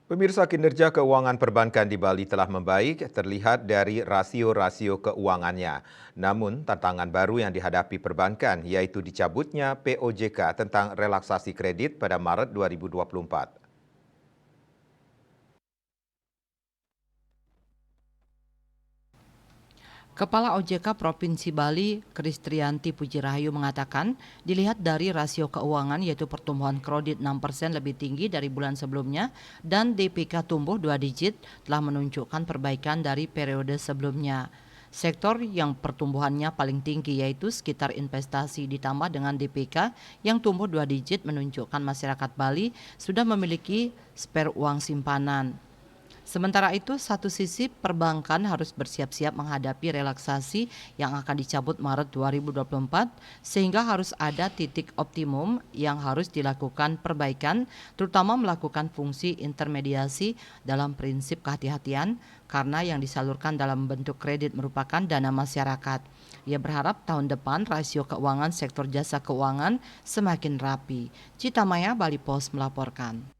Pemirsa, kinerja keuangan perbankan di Bali telah membaik terlihat dari rasio-rasio keuangannya. Namun, tantangan baru yang dihadapi perbankan yaitu dicabutnya POJK tentang relaksasi kredit pada Maret 2024. Kepala OJK Provinsi Bali, Kristrianti Pujirahayu mengatakan, dilihat dari rasio keuangan yaitu pertumbuhan kredit 6% lebih tinggi dari bulan sebelumnya dan DPK tumbuh 2 digit telah menunjukkan perbaikan dari periode sebelumnya. Sektor yang pertumbuhannya paling tinggi yaitu sekitar investasi ditambah dengan DPK yang tumbuh 2 digit menunjukkan masyarakat Bali sudah memiliki spare uang simpanan. Sementara itu, satu sisi perbankan harus bersiap-siap menghadapi relaksasi yang akan dicabut Maret 2024, sehingga harus ada titik optimum yang harus dilakukan perbaikan, terutama melakukan fungsi intermediasi dalam prinsip kehati-hatian, karena yang disalurkan dalam bentuk kredit merupakan dana masyarakat. Ia berharap tahun depan rasio keuangan sektor jasa keuangan semakin rapi. Citamaya, Bali Post melaporkan.